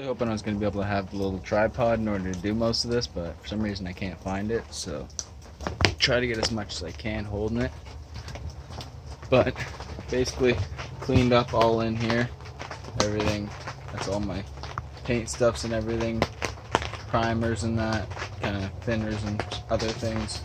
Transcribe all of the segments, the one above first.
I was hoping I was going to be able to have the little tripod in order to do most of this, but for some reason I can't find it, so try to get as much as I can holding it. But basically cleaned up all in here, everything. That's all my paint stuffs and everything, primers and that, kind of thinners and other things.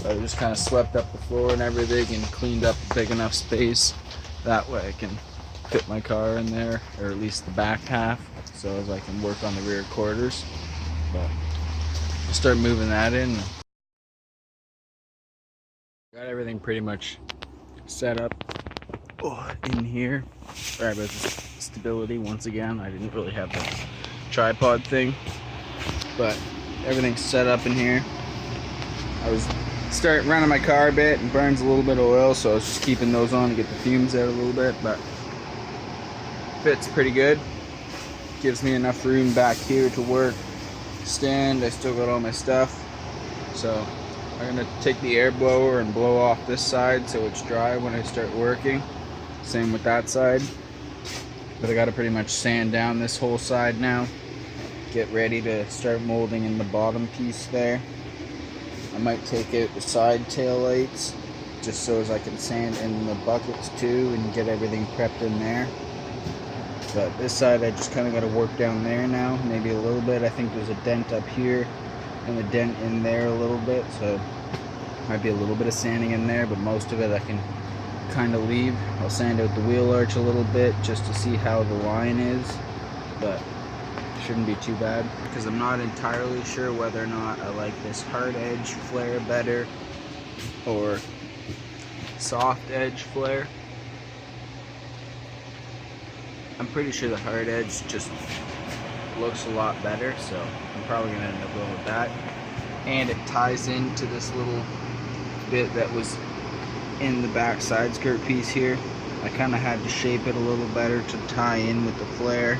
So I just kind of swept up the floor and everything and cleaned up a big enough space. That way I can fit my car in there, or at least the back half, so as I can work on the rear quarters. But I'll start moving that in. Got everything pretty much set up in here. Sorry about the stability once again. I didn't really have the tripod thing, but everything's set up in here. I was starting running my car a bit and burns a little bit of oil, so I was just keeping those on to get the fumes out a little bit, but fits pretty good. Gives me enough room back here to work, stand. I still got all my stuff, so I'm gonna take the air blower and blow off this side so it's dry when I start working. Same with that side, but I gotta pretty much sand down this whole side now, get ready to start molding in the bottom piece there. I might take out the side tail lights just so as I can sand in the buckets too and get everything prepped in there. But this side I just kind of got to work down there now, maybe a little bit. I think there's a dent up here and a dent in there a little bit, so might be a little bit of sanding in there, but most of it I can kind of leave. I'll sand out the wheel arch a little bit just to see how the line is, but shouldn't be too bad, because I'm not entirely sure whether or not I like this hard edge flare better or soft edge flare. I'm pretty sure the hard edge just looks a lot better, so I'm probably going to end up going with that. And it ties into this little bit that was in the back side skirt piece here. I kind of had to shape it a little better to tie in with the flare.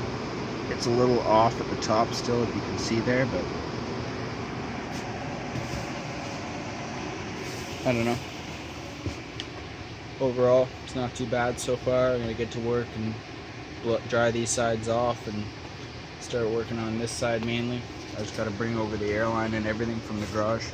It's a little off at the top still, if you can see there, but I don't know. Overall, it's not too bad so far. I'm going to get to work and dry these sides off and start working on this side mainly. I just got to bring over the airline and everything from the garage.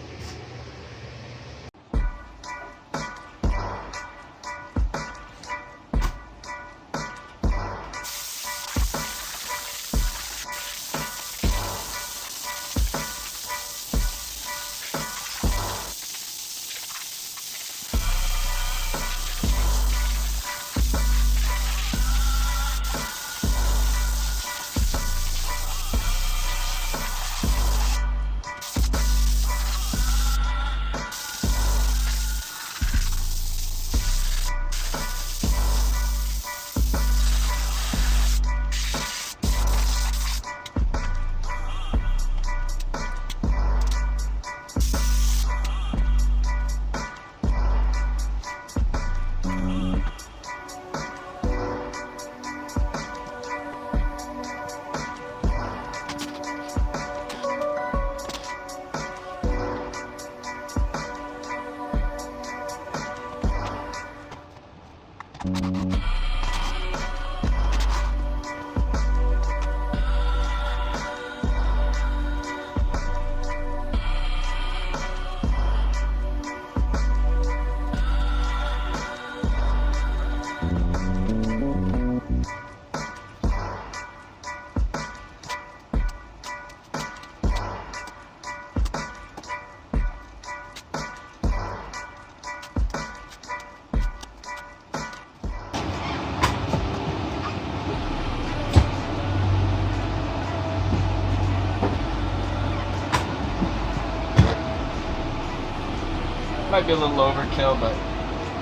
Might be a little overkill, but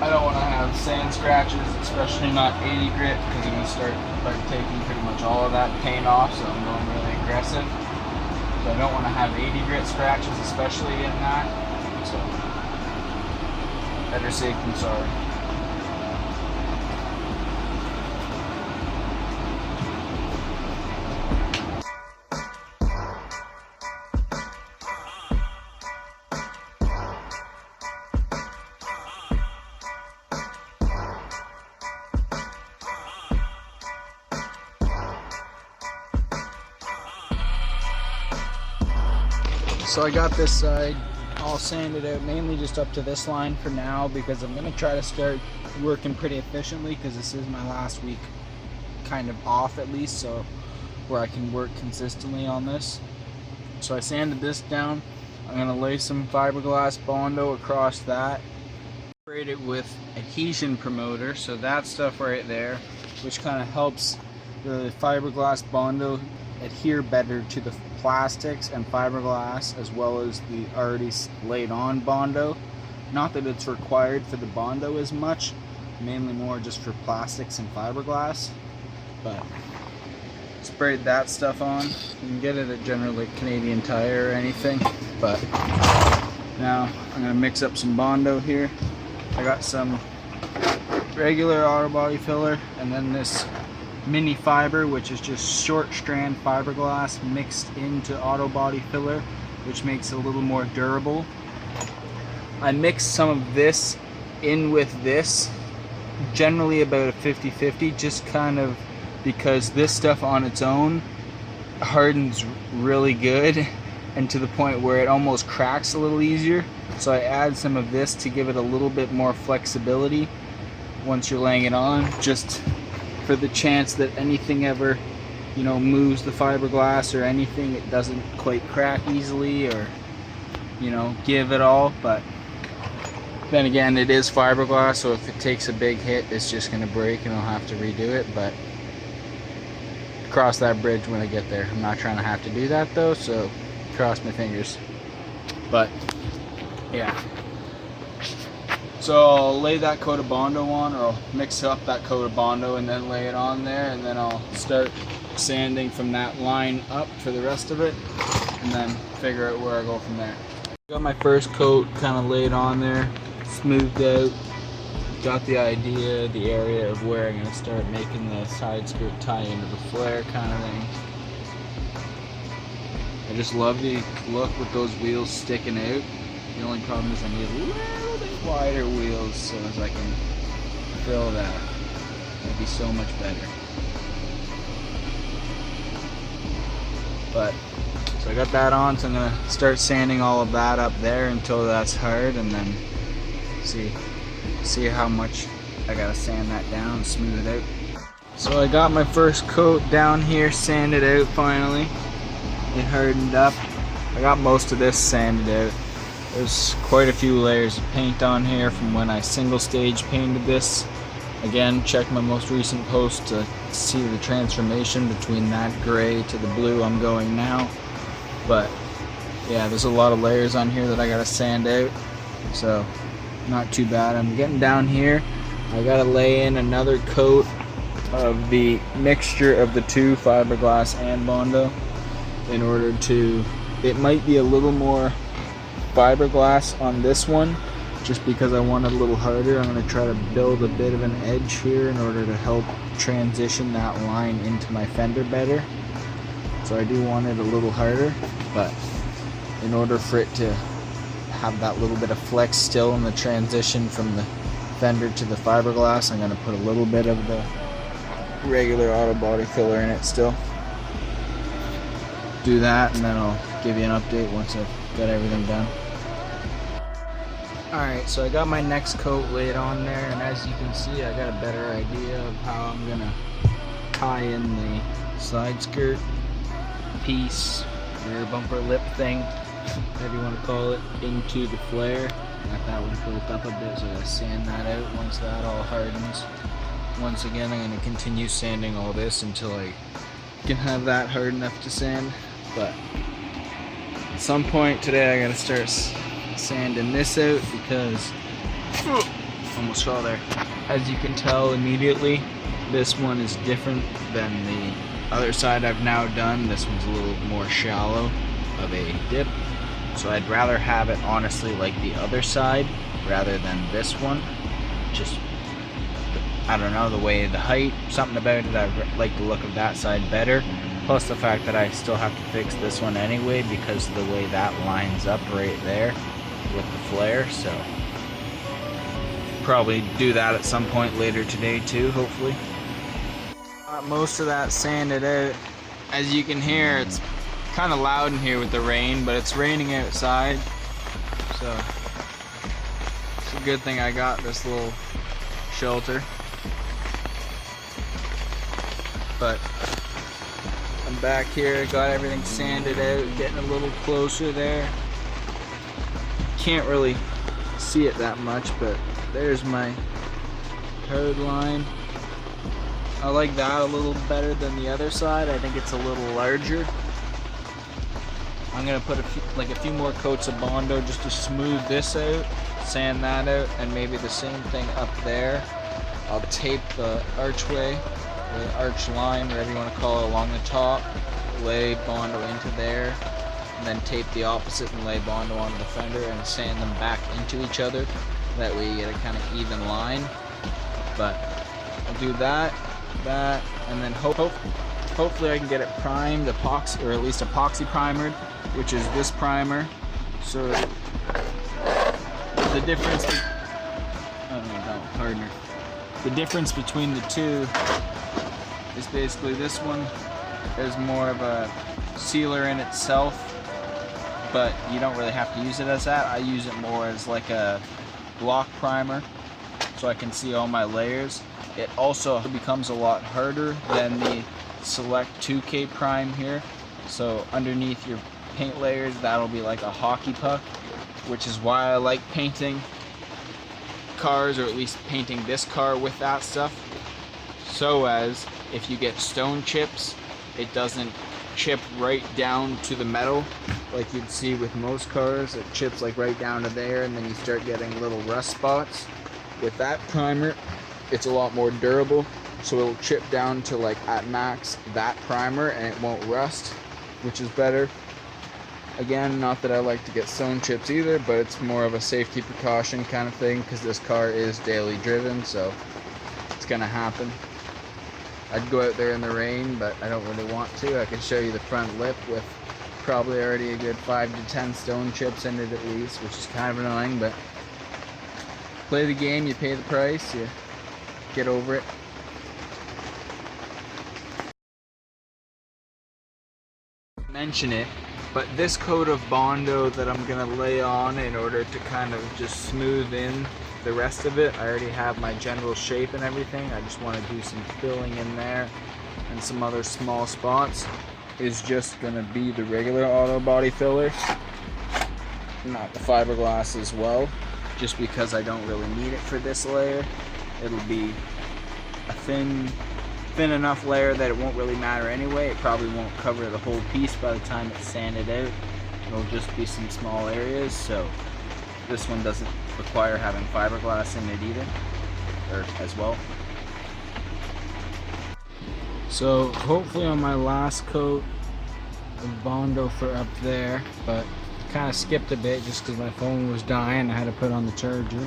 I don't want to have sand scratches, especially not 80 grit, because I'm going to start by taking pretty much all of that paint off, so I'm going really aggressive. So I don't want to have 80 grit scratches, especially in that. So better safe than sorry. So I got this side all sanded out, mainly just up to this line for now, because I'm going to try to start working pretty efficiently, because this is my last week kind of off at least, so where I can work consistently on this. So I sanded this down. I'm going to lay some fiberglass Bondo across that, sprayed it with adhesion promoter, so that stuff right there, which kind of helps the fiberglass Bondo adhere better to the plastics and fiberglass, as well as the already laid on Bondo. Not that it's required for the Bondo as much, mainly more just for plastics and fiberglass, but sprayed that stuff on. You can get it at general like Canadian Tire or anything, but now I'm going to mix up some Bondo here. I got some regular auto body filler, and then this mini fiber, which is just short strand fiberglass mixed into auto body filler, which makes it a little more durable. I mixed some of this in with this, generally about a 50-50, just kind of because this stuff on its own hardens really good, and to the point where it almost cracks a little easier. So I add some of this to give it a little bit more flexibility once you're laying it on, just for the chance that anything ever, you know, moves the fiberglass or anything, it doesn't quite crack easily or, you know, give it all. But then again, it is fiberglass, so if it takes a big hit, it's just going to break and I'll have to redo it. But cross that bridge when I get there. I'm not trying to have to do that though, so cross my fingers. But yeah, so I'll lay that coat of Bondo on, or I'll mix up that coat of Bondo and then lay it on there, and then I'll start sanding from that line up for the rest of it, and then figure out where I go from there. Got my first coat kind of laid on there, smoothed out, got the idea, the area of where I'm going to start making the side skirt tie into the flare kind of thing. I just love the look with those wheels sticking out. The only problem is I need a little bit wider wheels so as I can fill that. It'd be so much better. But so I got that on, so I'm gonna start sanding all of that up there until that's hard, and then see how much I gotta sand that down and smooth it out. So I got my first coat down here sanded out finally. It hardened up. I got most of this sanded out. There's quite a few layers of paint on here from when I single stage painted this. Again, check my most recent post to see the transformation between that gray to the blue I'm going now. But yeah, there's a lot of layers on here that I gotta sand out, so not too bad. I'm getting down here. I gotta lay in another coat of the mixture of the two, fiberglass and Bondo, in order to, it might be a little more fiberglass on this one, just because I want it a little harder. I'm going to try to build a bit of an edge here in order to help transition that line into my fender better. So I do want it a little harder, but in order for it to have that little bit of flex still in the transition from the fender to the fiberglass, I'm going to put a little bit of the regular auto body filler in it still. Do that, and then I'll give you an update once I've got everything done. Alright, so I got my next coat laid on there, and as you can see, I got a better idea of how I'm gonna tie in the side skirt piece, rear bumper lip thing, whatever you want to call it, into the flare. Got that one built up a bit, so I'm gonna sand that out once that all hardens. Once again, I'm gonna continue sanding all this until I can have that hard enough to sand. But at some point today I gotta start sanding this out, because almost fell there. As you can tell immediately, this one is different than the other side I've now done. This one's a little more shallow of a dip, so I'd rather have it honestly like the other side rather than this one. Just, I don't know, the way, the height, something about it, I like the look of that side better. Plus the fact that I still have to fix this one anyway because of the way that lines up right there with the flare. So probably do that at some point later today too, hopefully. Got most of that sanded out. As you can hear, it's Kind of loud in here with the rain, but it's raining outside, so it's a good thing I got this little shelter. But I'm back here, got everything sanded out, getting a little closer there. Can't really see it that much, but there's my hard line. I like that a little better than the other side. I think it's a little larger. I'm gonna put a few more coats of Bondo just to smooth this out, sand that out, and maybe the same thing up there. I'll tape the archway, the arch line, whatever you want to call it, along the top, lay Bondo into there, and then tape the opposite and lay Bondo onto the fender and sand them back into each other. That way you get a kind of even line. But I'll do that, and then hopefully I can get it primed, epoxy, or at least epoxy primered, which is this primer. So the difference, hardener. The difference between the two is basically this one is more of a sealer in itself, but you don't really have to use it as that. I use it more as like a block primer, so I can see all my layers. It also becomes a lot harder than the Select 2K Prime here. So underneath your paint layers, that'll be like a hockey puck, which is why I like painting cars, or at least painting this car with that stuff, so as if you get stone chips, it doesn't chip right down to the metal like you'd see with most cars. It chips like right down to there, and then you start getting little rust spots. With that primer, it's a lot more durable, so it'll chip down to like at max that primer, and it won't rust, which is better. Again, not that I like to get stone chips either, but it's more of a safety precaution kind of thing, because this car is daily driven, so it's gonna happen. I'd go out there in the rain, but I don't really want to. I can show you the front lip with probably already a good 5 to 10 stone chips in it at least, which is kind of annoying, but play the game, you pay the price, you get over it. Mention it, but this coat of Bondo that I'm gonna lay on in order to kind of just smooth in the rest of it, I already have my general shape and everything. I just want to do some filling in there and some other small spots. Is just gonna be the regular auto body filler, not the fiberglass as well, just because I don't really need it for this layer. It'll be a thin enough layer that it won't really matter anyway. It probably won't cover the whole piece by the time it's sanded out. It'll just be some small areas, so this one doesn't require having fiberglass in it either, or as well. So hopefully on my last coat of Bondo for up there, but kind of skipped a bit just because my phone was dying. I had to put on the charger.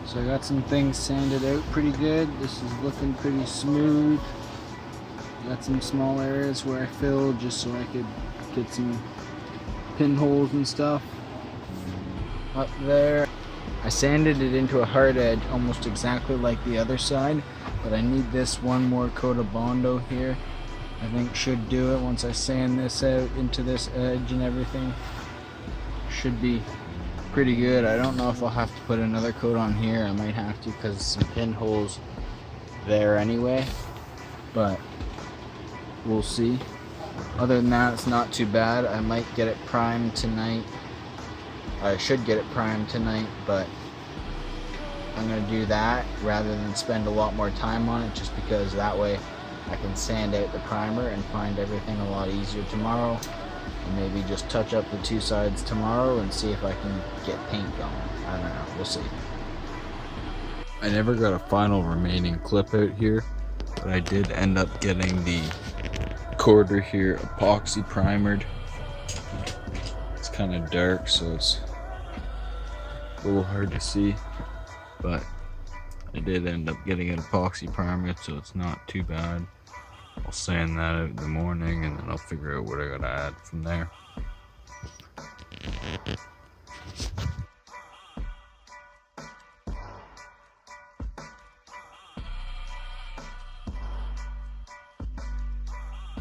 So I got some things sanded out pretty good. This is looking pretty smooth. Got some small areas where I filled just so I could get some pinholes and stuff up there. I sanded it into a hard edge almost exactly like the other side, but I need this one more coat of Bondo here. I think should do it once I sand this out into this edge and everything. Should be pretty good. I don't know if I'll have to put another coat on here. I might have to because some pinholes there anyway, but we'll see. Other than that, it's not too bad. I might get it primed tonight. I should get it primed tonight, but I'm gonna do that rather than spend a lot more time on it, just because that way I can sand out the primer and find everything a lot easier tomorrow, and maybe just touch up the two sides tomorrow and see if I can get paint going. I don't know, we'll see. I never got a final remaining clip out here, but I did end up getting the quarter here epoxy primered. It's kind of dark, so it's a little hard to see, but I did end up getting it epoxy primered, so it's not too bad. I'll sand that out in the morning, and then I'll figure out what I gotta add from there.